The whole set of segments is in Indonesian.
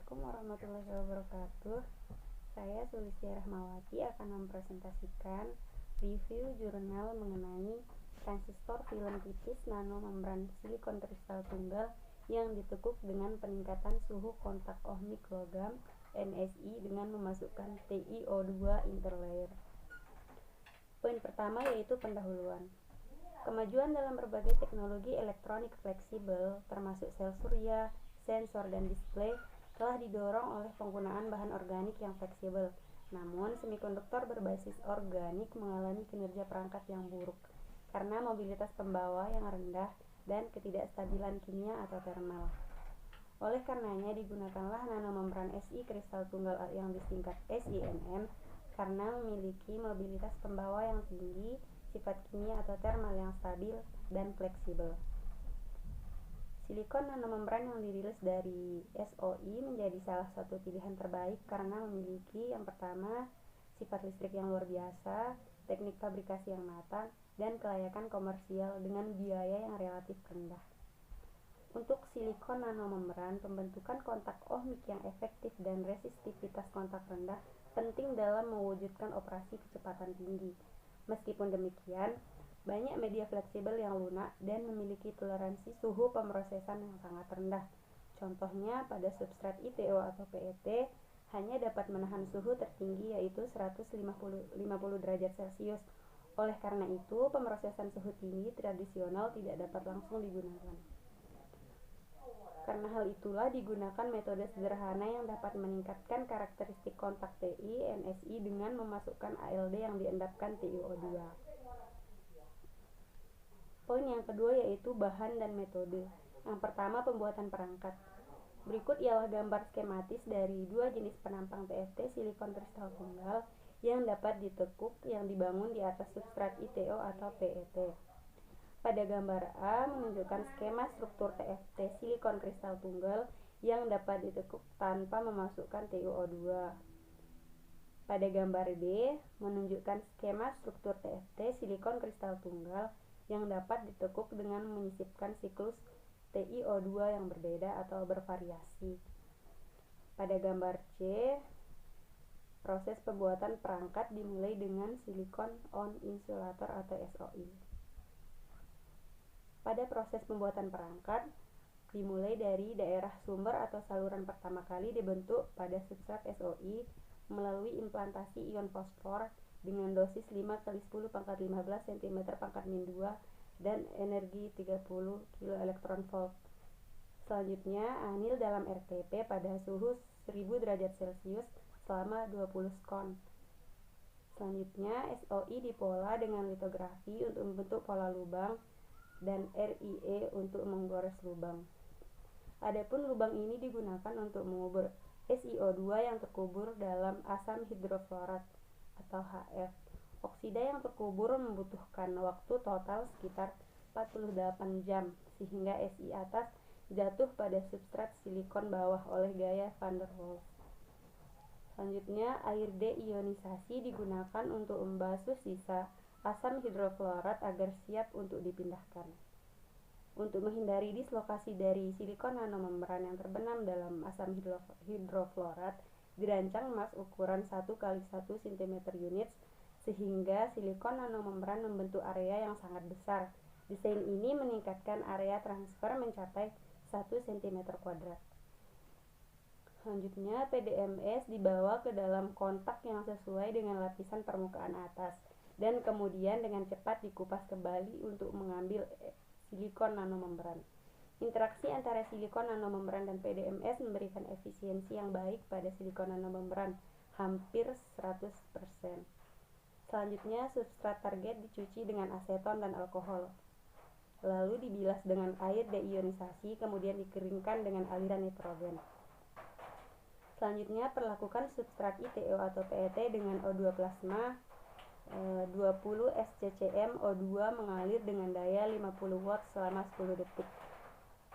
Assalamualaikum warahmatullahi wabarakatuh. Saya Sulistia Rahmawati akan mempresentasikan review jurnal mengenai transistor film tipis nanomembran silikon kristal tunggal yang ditekuk dengan peningkatan suhu kontak ohmik logam NSI dengan memasukkan TiO2 interlayer. Poin pertama yaitu pendahuluan. Kemajuan dalam berbagai teknologi elektronik fleksibel, termasuk sel surya, sensor, dan display, telah didorong oleh penggunaan bahan organik yang fleksibel. Namun, semikonduktor berbasis organik mengalami kinerja perangkat yang buruk karena mobilitas pembawa yang rendah dan ketidakstabilan kimia atau thermal. Oleh karenanya, digunakanlah nanomembran Si kristal tunggal yang disingkat SiNM karena memiliki mobilitas pembawa yang tinggi, sifat kimia atau thermal yang stabil dan fleksibel. Silikon nanomembran yang dirilis dari SOI menjadi salah satu pilihan terbaik karena memiliki yang pertama, sifat listrik yang luar biasa, teknik fabrikasi yang matang, dan kelayakan komersial dengan biaya yang relatif rendah. Untuk silikon nanomembran, pembentukan kontak ohmik yang efektif dan resistivitas kontak rendah penting dalam mewujudkan operasi kecepatan tinggi. Meskipun demikian, banyak media fleksibel yang lunak dan memiliki toleransi suhu pemrosesan yang sangat rendah. Contohnya pada substrat ITO atau PET hanya dapat menahan suhu tertinggi yaitu 150 derajat Celcius. Oleh karena itu, pemrosesan suhu tinggi tradisional tidak dapat langsung digunakan. Karena hal itulah digunakan metode sederhana yang dapat meningkatkan karakteristik kontak Ti, NSI dengan memasukkan ALD yang diendapkan TiO2. Poin yang kedua yaitu bahan dan metode. Yang pertama, pembuatan perangkat. Berikut ialah gambar skematis dari dua jenis penampang TFT silikon kristal tunggal yang dapat ditekuk yang dibangun di atas substrat ITO atau PET. Pada gambar A menunjukkan skema struktur TFT silikon kristal tunggal yang dapat ditekuk tanpa memasukkan TiO2. Pada gambar B menunjukkan skema struktur TFT silikon kristal tunggal yang dapat ditekuk dengan menyisipkan siklus TiO2 yang berbeda atau bervariasi. Pada gambar C, proses pembuatan perangkat dimulai dengan silikon on insulator atau SOI. Pada proses pembuatan perangkat, dimulai dari daerah sumber atau saluran pertama kali dibentuk pada substrat SOI melalui implantasi ion fosfor dengan dosis 5x10⁻15 cm/-2 dan energi 30 kV. Selanjutnya, anil dalam RTP pada suhu 1000 derajat Celcius selama 20 skon. Selanjutnya, SOI dipola dengan litografi untuk membentuk pola lubang dan RIE untuk menggores lubang. Adapun lubang ini digunakan untuk mengubur SiO2 yang terkubur dalam asam hidrofluorat atau HF. Oksida yang terkubur membutuhkan waktu total sekitar 48 jam sehingga Si atas jatuh pada substrat silikon bawah oleh gaya van der Waals. Selanjutnya, air deionisasi digunakan untuk membasuh sisa asam hidrofluorat agar siap untuk dipindahkan. Untuk menghindari dislokasi dari silikon nanomembran yang terbenam dalam asam hidrofluorat, dirancang emas ukuran 1x1 cm units sehingga silikon nanomembran membentuk area yang sangat besar. Desain ini meningkatkan area transfer mencapai 1 cm². Selanjutnya, PDMS dibawa ke dalam kontak yang sesuai dengan lapisan permukaan atas dan kemudian dengan cepat dikupas kembali untuk mengambil silikon nanomembran. Interaksi antara silikon nanomembran dan PDMS memberikan efisiensi yang baik pada silikon nanomembran, hampir 100%. Selanjutnya, substrat target dicuci dengan aseton dan alkohol, lalu dibilas dengan air deionisasi, kemudian dikeringkan dengan aliran nitrogen. Selanjutnya, perlakukan substrat ITO atau PET dengan O2 plasma 20 SCCM O2 mengalir dengan daya 50 watt selama 10 detik.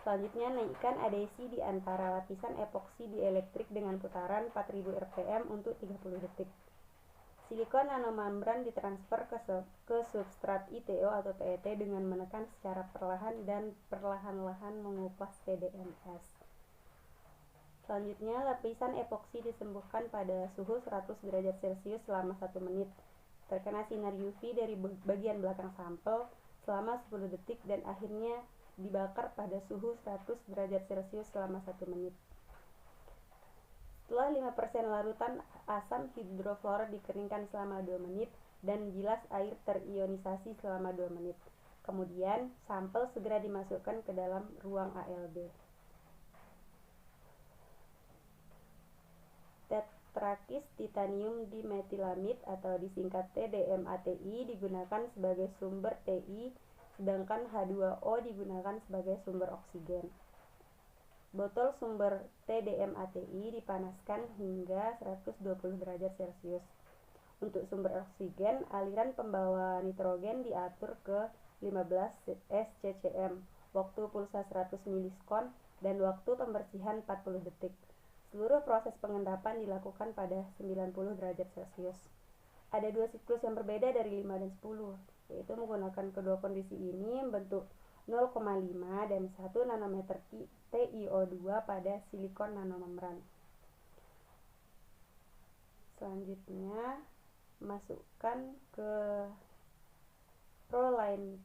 Selanjutnya, naikkan adesi di antara lapisan epoksi dielektrik dengan putaran 4000 rpm untuk 30 detik. Silikon nanomembran ditransfer ke substrat ITO atau PET dengan menekan secara perlahan dan perlahan-lahan mengupas PDMS. Selanjutnya, lapisan epoksi disembuhkan pada suhu 100 derajat Celcius selama 1 menit. Terkena sinar UV dari bagian belakang sampel selama 10 detik dan akhirnya dibakar pada suhu 100 derajat Celcius selama 1 menit. Setelah 5% larutan asam hidrofluor dikeringkan selama 2 menit dan gilas air terionisasi selama 2 menit. Kemudian, sampel segera dimasukkan ke dalam ruang ALD. Tetrakis titanium dimetilamid atau disingkat TDMATI digunakan sebagai sumber Ti, sedangkan H2O digunakan sebagai sumber oksigen. Botol sumber TDMATI dipanaskan hingga 120 derajat Celcius. Untuk sumber oksigen, aliran pembawa nitrogen diatur ke 15 SCCM, waktu pulsa 100 miliskon, dan waktu pembersihan 40 detik. Seluruh proses pengendapan dilakukan pada 90 derajat Celcius. Ada 2 siklus yang berbeda dari 5 dan 10, yaitu menggunakan kedua kondisi ini membentuk 0,5 dan 1 nanometer TiO2 pada silikon nanomembran. Selanjutnya, masukkan ke Proline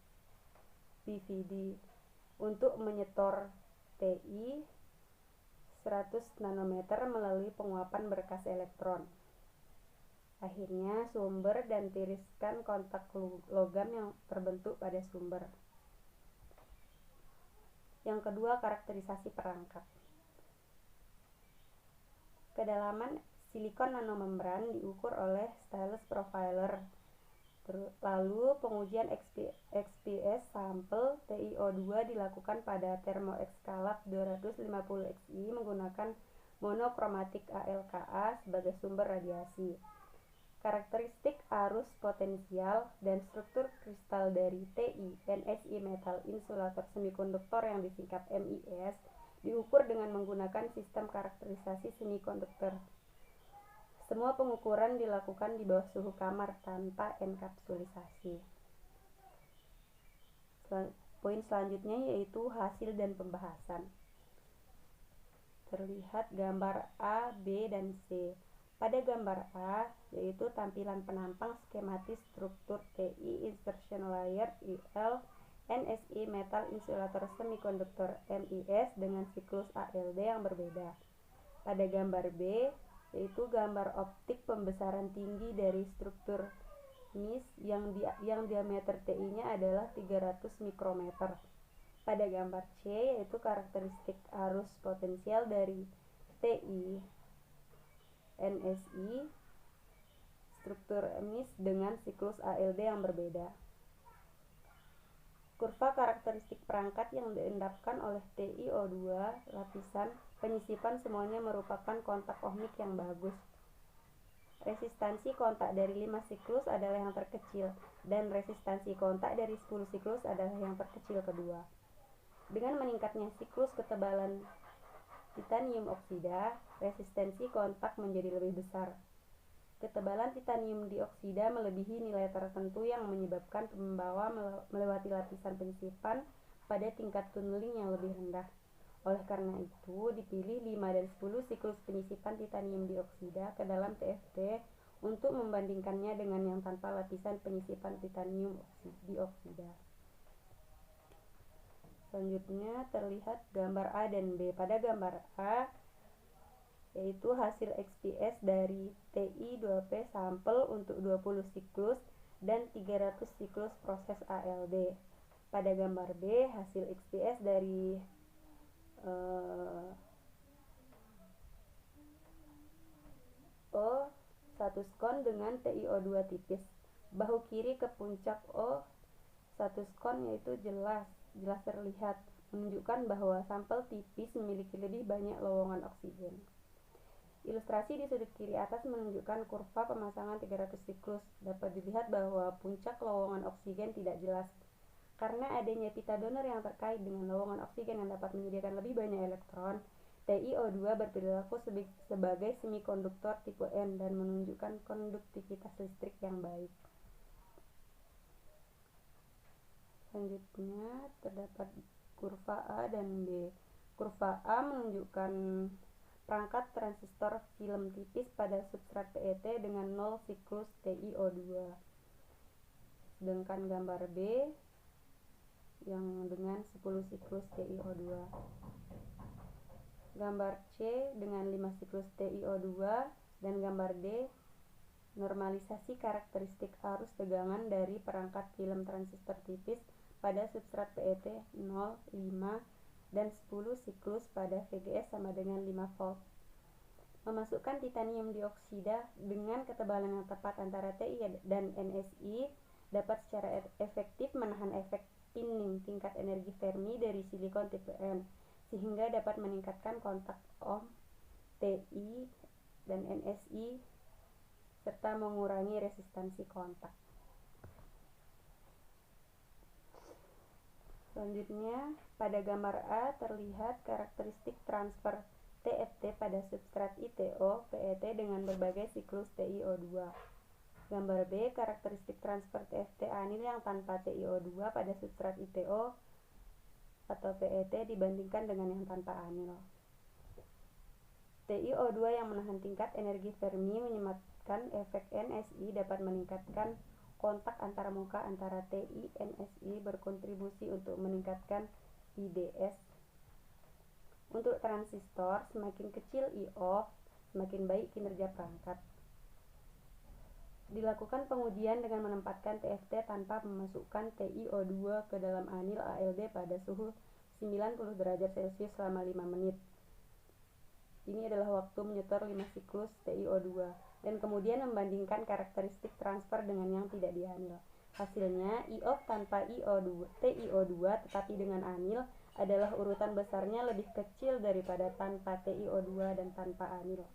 BVD untuk menyetor Ti 100 nanometer melalui penguapan berkas elektron. Akhirnya, sumber dan tiriskan kontak logam yang terbentuk pada sumber. Yang kedua, karakterisasi perangkat. Kedalaman silikon nanomembran diukur oleh stylus profiler. Lalu pengujian XPS sampel TiO2 dilakukan pada termoekskalap 250 Xi menggunakan monokromatik ALKA sebagai sumber radiasi. Karakteristik arus potensial dan struktur kristal dari Ti, NSI metal insulator semikonduktor yang disingkat MIS diukur dengan menggunakan sistem karakterisasi semikonduktor. Semua pengukuran dilakukan di bawah suhu kamar tanpa enkapsulisasi. Poin selanjutnya yaitu hasil dan pembahasan. Terlihat gambar A, B, dan C. Pada gambar A, yaitu tampilan penampang skematis struktur Ti insertion layer IL NSI metal insulator semikonduktor MIS dengan siklus ALD yang berbeda. Pada gambar B, yaitu gambar optik pembesaran tinggi dari struktur MIS yang diameter Ti-nya adalah 300 mikrometer. Pada gambar C, yaitu karakteristik arus potensial dari Ti NSI struktur MIS dengan siklus ALD yang berbeda. Kurva karakteristik perangkat yang diendapkan oleh TiO2 lapisan penyisipan semuanya merupakan kontak ohmik yang bagus. Resistansi kontak dari 5 siklus adalah yang terkecil dan resistansi kontak dari 10 siklus adalah yang terkecil kedua. Dengan meningkatnya siklus ketebalan titanium oksida, resistensi kontak menjadi lebih besar. Ketebalan titanium dioksida melebihi nilai tertentu yang menyebabkan pembawa melewati lapisan penyisipan pada tingkat tunneling yang lebih rendah. Oleh karena itu, dipilih 5 dan 10 siklus penyisipan titanium dioksida ke dalam TFT untuk membandingkannya dengan yang tanpa lapisan penyisipan titanium dioksida. Selanjutnya terlihat gambar A dan B. Pada gambar A, yaitu hasil XPS dari Ti2P sampel untuk 20 siklus dan 300 siklus proses ALD. Pada gambar B, hasil XPS dari O 1 skon dengan TiO2 tipis. Bahu kiri ke puncak O 1 skon yaitu jelas terlihat, menunjukkan bahwa sampel tipis memiliki lebih banyak lowongan oksigen. Ilustrasi di sudut kiri atas menunjukkan kurva pemasangan 300 siklus. Dapat dilihat bahwa puncak lowongan oksigen tidak jelas. Karena adanya pita donor yang terkait dengan lowongan oksigen yang dapat menyediakan lebih banyak elektron, TiO2 berperilaku sebagai semikonduktor tipe N dan menunjukkan konduktivitas listrik yang baik. Selanjutnya terdapat kurva A dan B. Kurva A menunjukkan perangkat transistor film tipis pada substrat PET dengan 0 siklus TiO2. Sedangkan gambar B yang dengan 10 siklus TiO2. Gambar C dengan 5 siklus TiO2 dan gambar D normalisasi karakteristik arus tegangan dari perangkat film transistor tipis pada substrat PET 0, 5, dan 10 siklus pada VGS sama dengan 5 volt. Memasukkan titanium dioksida dengan ketebalan yang tepat antara Ti dan NSI dapat secara efektif menahan efek pinning tingkat energi Fermi dari silikon tipe N, sehingga dapat meningkatkan kontak ohm Ti dan NSI serta mengurangi resistansi kontak. Selanjutnya, pada gambar A terlihat karakteristik transfer TFT pada substrat ITO PET dengan berbagai siklus TiO2. Gambar B, karakteristik transfer TFT anil yang tanpa TiO2 pada substrat ITO atau PET dibandingkan dengan yang tanpa anil. TiO2 yang menahan tingkat energi Fermi menyematkan efek NSI dapat meningkatkan kontak antara muka antara Ti NSI berkontribusi untuk meningkatkan IDS. Untuk transistor, semakin kecil I/O, semakin baik kinerja perangkat. Dilakukan pengujian dengan menempatkan TFT tanpa memasukkan TiO2 ke dalam anil ALD pada suhu 90 derajat Celcius selama 5 menit. Ini adalah waktu menyetor 5 siklus TiO2 dan kemudian membandingkan karakteristik transfer dengan yang tidak dianil. Hasilnya, I/O tanpa TiO2 tetapi dengan anil adalah urutan besarnya lebih kecil daripada tanpa TiO2 dan tanpa anil.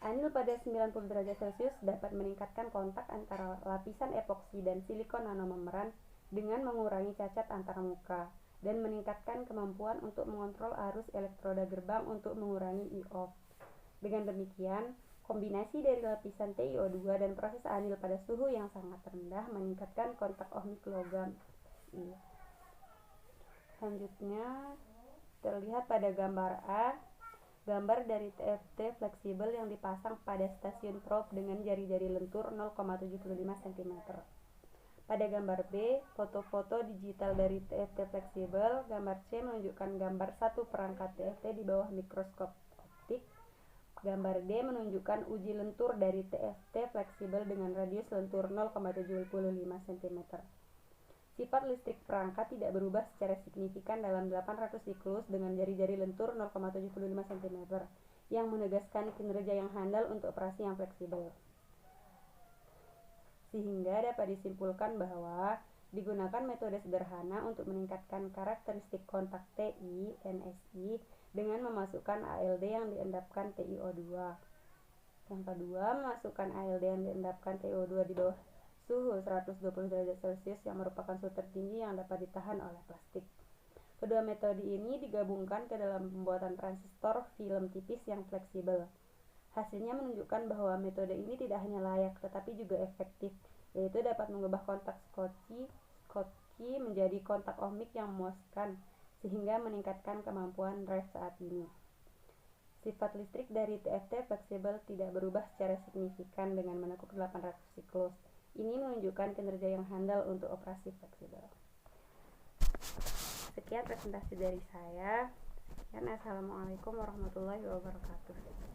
Anil pada 90 derajat Celcius dapat meningkatkan kontak antara lapisan epoksi dan silikon nanomembran dengan mengurangi cacat antara muka dan meningkatkan kemampuan untuk mengontrol arus elektroda gerbang untuk mengurangi I/O. Dengan demikian, kombinasi dari lapisan TiO2 dan proses anil pada suhu yang sangat rendah meningkatkan kontak ohmik logam. Selanjutnya, terlihat pada gambar A, gambar dari TFT fleksibel yang dipasang pada stasiun probe dengan jari-jari lentur 0,75 cm. Pada gambar B, foto-foto digital dari TFT fleksibel. Gambar C menunjukkan gambar satu perangkat TFT di bawah mikroskop optik. Gambar D menunjukkan uji lentur dari TFT fleksibel dengan radius lentur 0,75 cm. Sifat listrik perangkat tidak berubah secara signifikan dalam 800 siklus dengan jari-jari lentur 0,75 cm, yang menegaskan kinerja yang handal untuk operasi yang fleksibel. Sehingga dapat disimpulkan bahwa digunakan metode sederhana untuk meningkatkan karakteristik kontak Ti NSI dengan memasukkan ALD yang diendapkan TiO2. Yang kedua, memasukkan ALD yang diendapkan TiO2 di bawah suhu 120 derajat Celcius yang merupakan suhu tertinggi yang dapat ditahan oleh plastik. Kedua metode ini digabungkan ke dalam pembuatan transistor film tipis yang fleksibel. Hasilnya menunjukkan bahwa metode ini tidak hanya layak tetapi juga efektif, yaitu dapat mengubah kontak Schottky menjadi kontak ohmik yang memuaskan sehingga meningkatkan kemampuan drive saat ini. Sifat listrik dari TFT fleksibel tidak berubah secara signifikan dengan menekuk 800 siklus. Ini menunjukkan kinerja yang handal untuk operasi fleksibel. Sekian presentasi dari saya. Sekian, assalamualaikum warahmatullahi wabarakatuh.